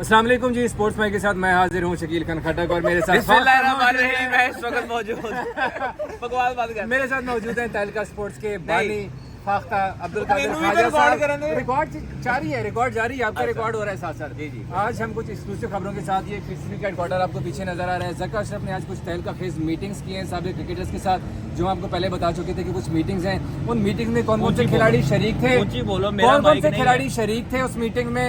अस्सलाम वालेकुम जी, sports mic के साथ मैं हाजिर हूँ शकील खान खटक और मेरे साथ मेरे साथ मौजूद हैं तहलका स्पोर्ट्स के बानी फाख्ता अब्दुल कादिर ख्वाजा साहब। रिकॉर्ड जारी है, आपका रिकॉर्ड हो रहा है साथ साथ। जी आज हम कुछ एक्सक्लूसिव खबरों के साथ, ये किसी का हेडक्वार्टर आपको पीछे नजर आ रहा है। ज़का अशरफ ने आज कुछ तहलका खेज मीटिंग्स की हैं साबिक क्रिकेटर्स के साथ, जो आपको पहले बता चुके थे कि कुछ मीटिंग्स हैं। उन मीटिंग्स में कौन कौन से खिलाड़ी शरीक थे, कौन कौन से खिलाड़ी शरीक थे उस मीटिंग में,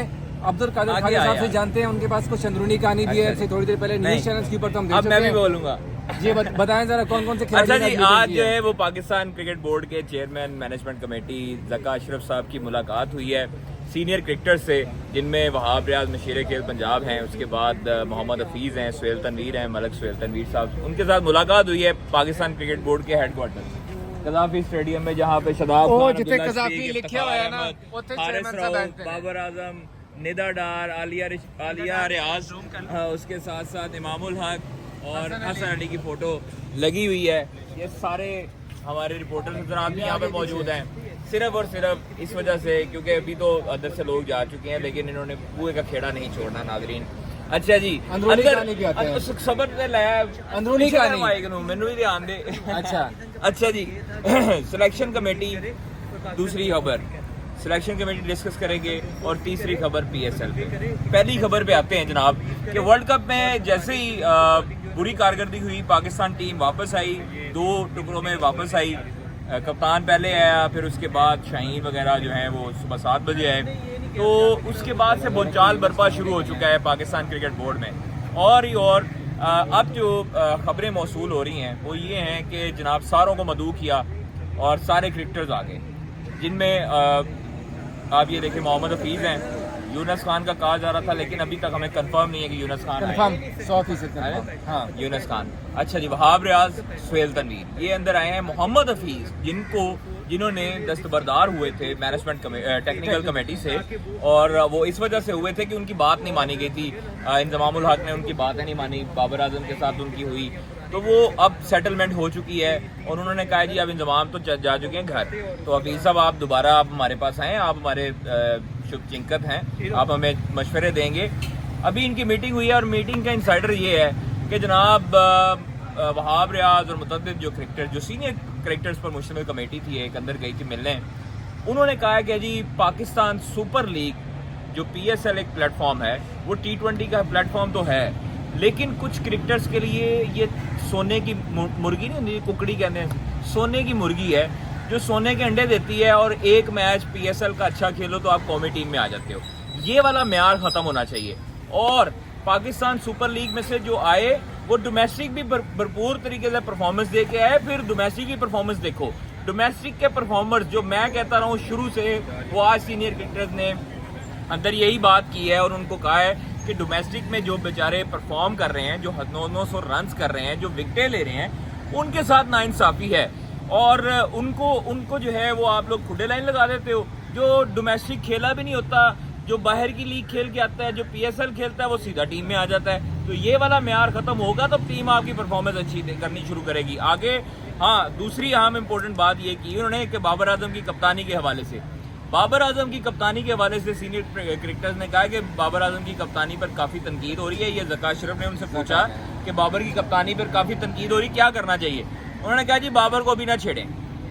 अब्दुल कादिर ख्वाजा साहब से जानते हैं। उनके पास कुछ अंदरूनी कहानी भी है, थोड़ी देर पहले न्यूज़ चैनल्स के ऊपर तो हम देख चुके हैं। मैं भी बोलूंगा जी बताएं जरा कौन कौन से खिलाड़ी। अच्छा जी, आज जो है वो पाकिस्तान क्रिकेट बोर्ड के chairman management committee Zaka Ashraf साहब की मुलाकात हुई है सीनियर क्रिकेटर्स से, जिनमें वहाब रियाज मशीर खेल पंजाब हैं, उसके बाद मोहम्मद हफीज़ हैं, सुहेल तनवीर हैं, मलक सुहेल तनवीर साहब, उनके साथ मुलाकात हुई है पाकिस्तान क्रिकेट बोर्ड के हेडक्वार्टर कज़ाफ़ी स्टेडियम में, जहाँ पे शदाब बाबर आजम, निदा डार, आलिया रियाज, उसके साथ साथ इमामुल हक और हसन अली की फोटो लगी हुई है। ये सारे हमारे रिपोर्टर हज़रात भी यहाँ पर मौजूद हैं, सिर्फ और सिर्फ इस वजह से क्योंकि अभी तो अंदर से लोग जा चुके हैं, लेकिन इन्होंने कुएं का खेड़ा नहीं छोड़ना नाज़रीन। अच्छा जी, सबर से लाया अंदरूनी कहानी मैनू भी ध्यान दे। अच्छा जी, सिलेक्शन कमेटी, दूसरी खबर सिलेक्शन कमेटी डिस्कस करेंगे, और तीसरी खबर पीएसएल पे। पहली खबर पे आते हैं जनाब कि वर्ल्ड कप में जैसे ही बुरी कारकर्दगी हुई, पाकिस्तान टीम वापस आई, 2 टुकड़ों में वापस आई। कप्तान पहले आया, फिर उसके बाद शाहीन वगैरह जो हैं वो सुबह 7 बजे आए, तो उसके बाद से बोलचाल बर्पा शुरू हो चुका है पाकिस्तान क्रिकेट बोर्ड में। और अब जो खबरें मौसूल हो रही हैं वो ये हैं कि जनाब सारों को मदऊ किया और सारे क्रिकेटर्स आ गए, जिनमें आप ये देखिए मोहम्मद हफीज़ हैं, यूनस खान का कहा जा रहा था, लेकिन अभी तक हमें कंफर्म नहीं है कि यूनस खान आए। 100% हाँ, यूनस खान। अच्छा जी, वहाब रियाज, सुहेल तनवीर, ये अंदर आए हैं। मोहम्मद हफीज़ जिन्होंने दस्तबरदार हुए थे मैनेजमेंट टेक्निकल कमेटी से, और वो इस वजह से हुए थे कि उनकी बात नहीं मानी गई थी। इंजमामुल हक ने उनकी बातें नहीं मानी, बाबर आजम के साथ उनकी हुई, तो वो अब सेटलमेंट हो चुकी है और उन्होंने कहा जी अब इंतजाम तो जा चुके हैं घर, तो हफीज़ साहब आप दोबारा आप हमारे पास आएँ, आप हमारे शुभचिंतक हैं, आप हमें मशवरे देंगे। अभी इनकी मीटिंग हुई है और मीटिंग का इंसाइडर ये है कि जनाब वहाब रियाज और मुतअद्दिद जो क्रिकेटर, जो सीनियर क्रिकेटर्स पर मुश्तमिल कमेटी थी, एक अंदर गई थी मिलने। उन्होंने कहा कि जी पाकिस्तान सुपर लीग जो पीएसएल एक प्लेटफॉर्म है, वो T20 का प्लेटफॉर्म तो है, लेकिन कुछ क्रिकेटर्स के लिए ये सोने की मुर्गी नहीं होती, कुकड़ी कहते हैं, सोने की मुर्गी है जो सोने के अंडे देती है, और एक मैच पीएसएल का अच्छा खेलो तो आप कौमी टीम में आ जाते हो। ये वाला म्यार ख़त्म होना चाहिए, और पाकिस्तान सुपर लीग में से जो आए वो डोमेस्टिक भी भरपूर तरीके से परफॉर्मेंस दे के आए। फिर डोमेस्टिक की परफॉर्मेंस देखो, डोमेस्टिक के परफॉर्मर्स जो मैं कहता रहा हूँ शुरू से, वो आज सीनियर क्रिकेटर्स ने अंदर यही बात की है और उनको कहा है कि डोमेस्टिक में जो बेचारे परफॉर्म कर रहे हैं, जो 900 रन कर रहे हैं, जो विकेटें ले रहे हैं, उनके साथ नाइंसाफी है, और उनको जो है वो आप लोग खुडे लाइन लगा देते हो। जो डोमेस्टिक खेला भी नहीं होता, जो बाहर की लीग खेल के आता है, जो पीएसएल खेलता है, वो सीधा टीम में आ जाता है। तो ये वाला म्यार खत्म होगा तो टीम आपकी परफॉर्मेंस अच्छी करनी शुरू करेगी आगे। हाँ, दूसरी अहम इंपॉर्टेंट बात ये की उन्होंने कि बाबर आजम की कप्तानी के हवाले से, बाबर आजम की कप्तानी के हवाले से सीनियर क्रिकेटर्स ने कहा कि बाबर आजम की कप्तानी पर काफ़ी तनकीद हो रही है। ये ज़का अशरफ ने उनसे पूछा कि बाबर की कप्तानी पर काफ़ी तनकीद हो रही, क्या करना चाहिए? उन्होंने कहा जी बाबर को भी ना छेड़ें,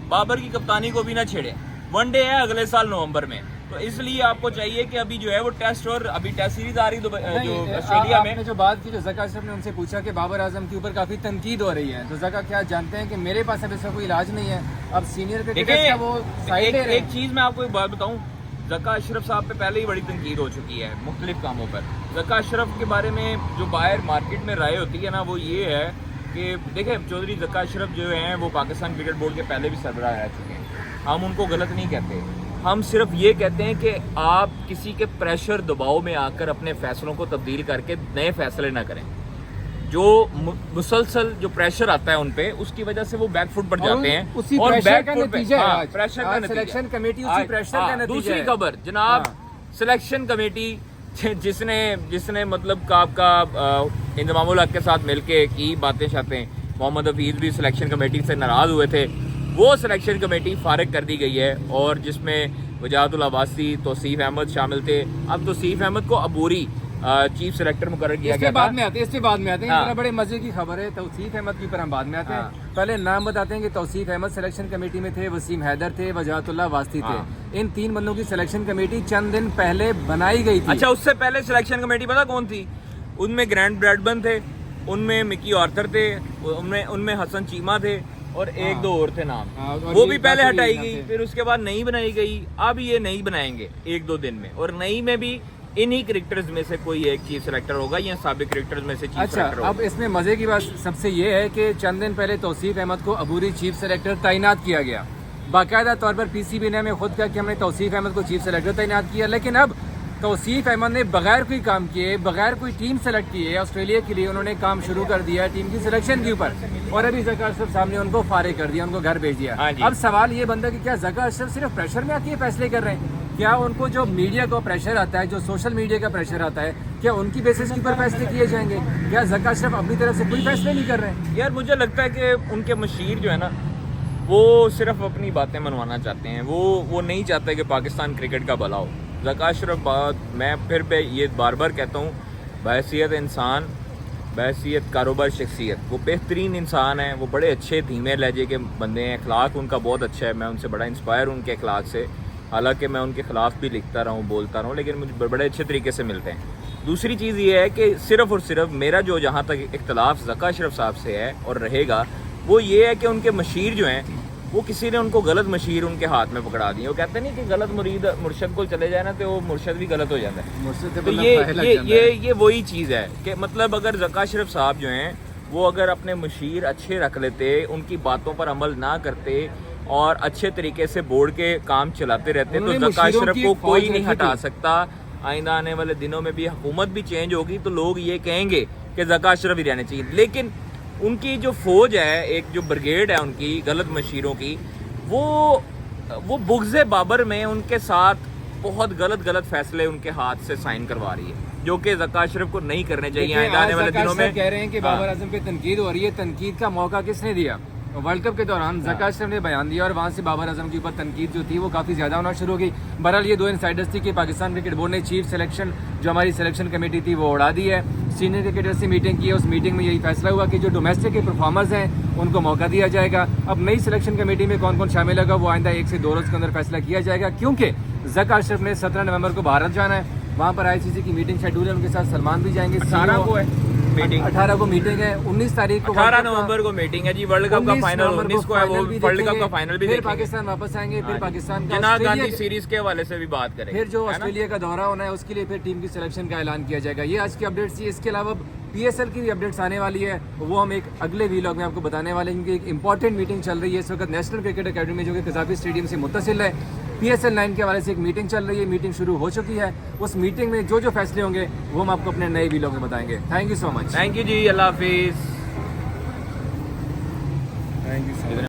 बाबर की कप्तानी को भी ना छेड़ें, वनडे है अगले साल नवंबर में, तो इसलिए आपको चाहिए कि अभी जो है वो टेस्ट, और अभी टेस्ट सीरीज आ रही जो ऑस्ट्रेलिया में। जो बात की, जो ज़का अशरफ ने उनसे पूछा कि बाबर आजम के ऊपर काफ़ी तनकीद हो रही है, तो ज़का क्या जानते हैं कि मेरे पास अब इसका कोई इलाज नहीं है, अब सीनियर क्रिकेटर्स का वो साइड है। एक चीज़ मैं आपको एक बात बताऊं, ज़का अशरफ साहब पे पहले ही बड़ी तनकीद हो चुकी है मुख्तलिफ कामों पर। ज़का अशरफ के बारे में जो बाहर मार्केट में राय होती है ना, वो ये है कि देखें चौधरी ज़का अशरफ जो हैं वो पाकिस्तान क्रिकेट बोर्ड के पहले भी सरबराह रह चुके हैं। हम उनको गलत नहीं कहते, हम सिर्फ ये कहते हैं कि आप किसी के प्रेशर दबाव में आकर अपने फैसलों को तब्दील करके नए फैसले ना करें। जो मुसलसल जो प्रेशर आता है उन पे, उसकी वजह से वो बैकफुट पर जाते हैं, उसी और प्रेशर का नतीजा है आज प्रेशर का नतीजा। सिलेक्शन कमेटी उसी प्रेशर का नतीजा है। दूसरी खबर जनाब, सिलेक्शन कमेटी जिसने मतलब आपका इंजमामुल हक के साथ मिलके की बातें शातें, मोहम्मद हफीज़ भी सिलेक्शन कमेटी से नाराज़ हुए थे, वो सिलेक्शन कमेटी फारिग कर दी गई है, और जिसमें वजाहतुल अब्बासी, तौसीफ अहमद शामिल थे। अब तौसीफ अहमद को अबूरी چیف سلیکٹر مقرر کیا اس گیا پہ بعد میں آتے ہیں ہاں۔ اتنا بڑے مزے کی خبر ہے توصیف احمد کے اوپر ہم بعد میں آتے ہیں. پہلے نام بتاتے ہیں کہ توصیف احمد سلیکشن کمیٹی میں تھے, وسیم حیدر تھے, وجاہت اللہ واسطی تھے. ان 3 بندوں کی سلیکشن کمیٹی چند دن پہلے بنائی گئی تھی. اچھا اس سے پہلے سلیکشن کمیٹی پتا کون تھی؟ ان میں گرینٹ بریڈبن تھے, ان میں مکی آرتھر تھے, ان میں حسن چیمہ تھے اور 1-2 اور تھے نام. وہ بھی پہلے ہٹائی گئی, پھر اس کے بعد نئی بنائی گئی. اب یہ نئی بنائیں گے 1-2 دن میں, اور نئی میں بھی انہی کرکٹرز میں سے کوئی ایک چیف سلیکٹر ہوگا یا سابق کرکٹرز میں سے چیف سلیکٹر ہوگا. اب اس میں مزے کی بات سب سے یہ ہے کہ چند دن پہلے توصیف احمد کو عبوری چیف سلیکٹر تعینات کیا گیا. باقاعدہ طور پر پی سی بی نے ہمیں خود کہا کہ ہم نے توصیف احمد کو چیف سلیکٹر تعینات کیا, لیکن اب توصیف احمد نے بغیر کوئی کام کیے, بغیر کوئی ٹیم سلیکٹ کیے آسٹریلیا کے لیے انہوں نے کام شروع کر دیا ٹیم کی سلیکشن کے اوپر, اور ابھی ذکا اشرف صاحب نے ان کو فارغ کر دیا, ان کو گھر بھیج دیا. اب سوال یہ بنتا ہے کہ کیا ذکا اشرف صرف پریشر میں آ کے فیصلے کر رہے ہیں؟ کیا ان کو جو میڈیا کا پریشر آتا ہے, جو سوشل میڈیا کا پریشر آتا ہے, کیا ان کی بیسس کے اوپر فیصلے کیے جائیں گے؟ کیا ذکا اشرف اپنی طرف سے کوئی فیصلے نہیں کر رہے ہیں؟ یار مجھے لگتا ہے کہ ان کے مشیر جو ہے نا وہ صرف اپنی باتیں منوانا چاہتے ہیں. وہ نہیں چاہتے کہ پاکستان کرکٹ کا بھلا ہو. ذکا اشرف میں پھر یہ بار بار کہتا ہوں, بحیثیت انسان, بحیثیت کاروبار شخصیت, وہ بہترین انسان ہیں. وہ بڑے اچھے دھیمے لہجے کے بندے ہیں, اخلاق ان کا بہت اچھا ہے. میں ان سے بڑا انسپائر ہوں ان کے اخلاق سے, حالانکہ میں ان کے خلاف بھی لکھتا رہا ہوں, بولتا رہا ہوں, لیکن مجھے بڑے اچھے طریقے سے ملتے ہیں. دوسری چیز یہ ہے کہ صرف اور صرف میرا جو جہاں تک اختلاف ذکا اشرف صاحب سے ہے اور رہے گا وہ یہ ہے کہ ان کے مشیر جو ہیں وہ کسی نے ان کو غلط مشیر ان کے ہاتھ میں پکڑا دی. وہ کہتے ہیں نہیں کہ غلط مرشد کو چلے جائے نا تو وہ مرشد بھی غلط ہو جاتا ہے. تو یہ وہی چیز ہے کہ مطلب اگر ذکا اشرف صاحب جو ہیں وہ اگر اپنے مشیر اچھے رکھ لیتے, ان کی باتوں پر عمل نہ کرتے اور اچھے طریقے سے بورڈ کے کام چلاتے رہتے تو ذکا اشرف کو کوئی نہیں ہٹا سکتا. آئندہ آنے والے دنوں میں بھی حکومت بھی چینج ہوگی تو لوگ یہ کہیں گے کہ ذکا اشرف ہی رہنے چاہیے. لیکن ان کی جو فوج ہے, ایک جو بریگیڈ ہے ان کی غلط مشیروں کی, وہ بغض بابر میں ان کے ساتھ بہت غلط فیصلے ان کے ہاتھ سے سائن کروا رہی ہے, جو کہ ذکا اشرف کو نہیں کرنے چاہیے. آئندہ آنے والے دنوں میں کہہ رہے ہیں کہ بابر اعظم پہ تنقید ہو رہی ہے. تنقید کا موقع کس نے دیا؟ ورلڈ کپ کے دوران ذکا اشرف نے بیان دیا اور وہاں سے بابر اعظم کے اوپر تنقید جو تھی وہ کافی زیادہ ہونا شروع ہو گئی. بہرحال یہ 2 انسائڈرز تھی کہ پاکستان کرکٹ بورڈ نے چیف سلیکشن جو ہماری سلیکشن کمیٹی تھی وہ اڑا دی ہے. سینئر کرکٹر سے میٹنگ کی ہے, اس میٹنگ میں یہی فیصلہ ہوا کہ جو ڈومیسٹک کے پرفارمرز ہیں ان کو موقع دیا جائے گا. اب نئی سلیکشن کمیٹی میں کون کون شامل ہوگا وہ آئندہ 1 سے 2 روز کے اندر فیصلہ کیا جائے گا, کیونکہ ذکا اشرف نے 17 نومبر کو بھارت جانا ہے. وہاں پر ICC کی میٹنگ شیڈول ہے, ان کے ساتھ سلمان بھی جائیں گے. 18 کو ہے میٹنگ, 18 کو میٹنگ ہے, 19 تاریخ کو 18 نومبر کو میٹنگ ہے جی. ورلڈ کپ کا فائنل 19 کو ہے, وہ ورلڈ کپ کا فائنل بھی پھر پاکستان واپس آئیں گے. پھر پاکستان کا جناب گاندھی سیریز کے حوالے سے بھی بات کریں گے. پھر جو آسٹریلیا کا دورہ ہونا ہے اس کے لیے پھر ٹیم کی سلیکشن کا اعلان کیا جائے گا. یہ آج کی اپڈیٹس تھی. اس کے علاوہ PSL کی بھی اپڈیٹس آنے والی ہے, وہ ہم ایک اگلے ویلاگ میں آپ کو بتانے والے ہیں, کیونکہ ایک امپورٹنٹ میٹنگ چل رہی ہے اس وقت نیشنل کرکٹ اکیڈمی جو کہ قذافی اسٹیڈیم سے متصل ہے. PSL 9 کے حوالے سے ایک میٹنگ چل رہی ہے, میٹنگ شروع ہو چکی ہے. اس میٹنگ میں جو فیصلے ہوں گے وہ ہم آپ کو اپنے نئے ویلاگ میں بتائیں گے. Thank you so much. Thank you جی, اللہ حافظ.